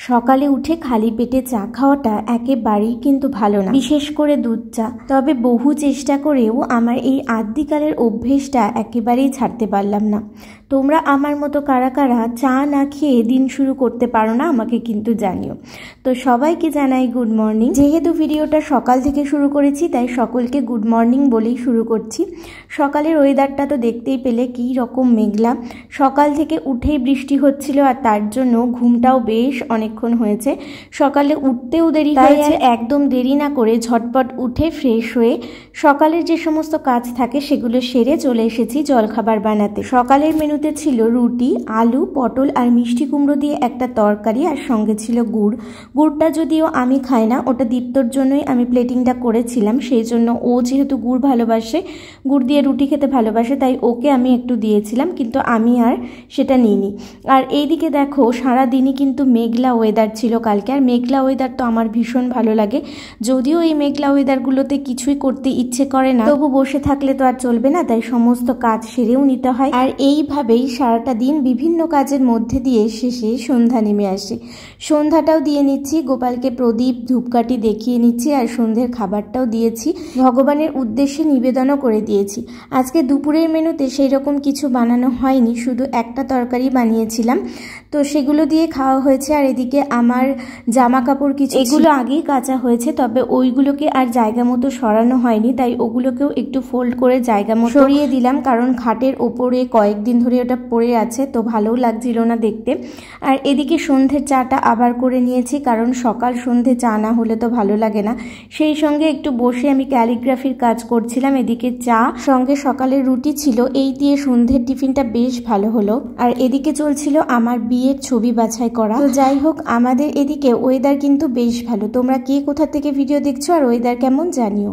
সকালে উঠে খালি পেটে চা খাওয়াটা একেবারেই কিন্তু ভালো না, বিশেষ করে দুধ চা। তবে বহু চেষ্টা করেও আমার এই আদ্যিকালের অভ্যেসটা একেবারেই ছাড়তে পারলাম না। তোমরা আমার মতো কারা কারা চা না খেয়ে দিন শুরু করতে পারো না আমাকে কিন্তু জানিও। তো সবাইকে জানাই গুড মর্নিং। যেহেতু ভিডিওটা সকাল থেকে শুরু করেছি তাই সকলকে গুড মর্নিং বলেই শুরু করছি। সকালের ওয়েদারটা তো দেখতেই পেলে কী রকম মেঘলা। সকাল থেকে উঠেই বৃষ্টি হচ্ছিল আর তার জন্য ঘুমটাও বেশ অনেকক্ষণ হয়েছে। সকালে উঠতেও দেরি হয়েছে, একদম দেরি না করে ঝটপট উঠে ফ্রেশ হয়ে সকালের যে সমস্ত কাজ থাকে সেগুলো সেরে চলে এসেছি জলখাবার বানাতে। সকালের মেনুতে ছিল রুটি, আলু, পটল আর মিষ্টি কুমড়ো দিয়ে একটা তরকারি, আর সঙ্গে ছিল গুড়। গুড়টা যদিও আমি খাই না, ওটা দীপ্তর জন্যই আমি প্লেটিংটা করেছিলাম। সেই জন্য ও যেহেতু গুড় ভালোবাসে, গুড় দিয়ে রুটি খেতে ভালোবাসে, তাই ওকে আমি একটু দিয়েছিলাম, কিন্তু আমি আর সেটা নিইনি। আর এইদিকে দেখো সারাদিনই কিন্তু মেঘলা ওয়েদার ছিল কালকে। আর মেঘলা ওয়েদার তো আমার ভীষণ ভালো লাগে, যদিও এই মেঘলা ওয়েদারগুলোতে কিছুই করতে ইচ্ছে করে না, তবু বসে থাকলে তো আর চলবে না, তাই সমস্ত কাজ সেরেও নিতে হয়। আর এইভাবেই সারাটা দিন বিভিন্ন কাজের মধ্যে দিয়ে শেষে সন্ধ্যা নেমে আসে। সন্ধ্যাটাও দিয়ে নিচ্ছি, গোপালকে প্রদীপ ধূপকাঠি দেখিয়ে নিচ্ছি, আর সন্ধ্যের খাবারটাও দিয়েছি, ভগবানের উদ্দেশ্যে নিবেদনও করে দিয়েছি। আজকে দুপুরের মেনুতে সেই রকম কিছু বানানো হয়নি, শুধু একটা তরকারি বানিয়েছিলাম, তো সেগুলো দিয়ে খাওয়া হয়েছে। আর এদিকে আমার জামা কাপড় কিছু, এগুলো আগেই কাচা হয়েছে, তবে ওইগুলোকে আর জায়গা মতো সরানো হয়নি, তাই ওগুলোকেও একটু ফোল্ড করে জায়গা মতো সরিয়ে দিলাম, কারণ খাটের ওপরে কয়েকদিন ধরে ওটা পড়ে আছে, তো ভালোও লাগছিল না দেখতে। আর এদিকে সন্ধ্যের চাটা আবার করে নিয়েছি, কারণ সকাল সন্ধ্যে চা না হলে তো ভালো লাগে না। সেই সঙ্গে একটু বসে আমি ক্যালিগ্রাফির কাজ করছিলাম, এদিকে চা, সঙ্গে সকালের রুটি ছিল, এই দিয়ে সন্ধ্যের টিফিনটা বেশ ভালো হলো। আর এদিকে চলছিল আমার বিয়ের ছবি বাছাই করা। তো যাই হোক, আমাদের এদিকে ওয়েদার কিন্তু বেশ ভালো। তোমরা কে কোথা থেকে ভিডিও দেখছো আর ওয়েদার কেমন জানিও।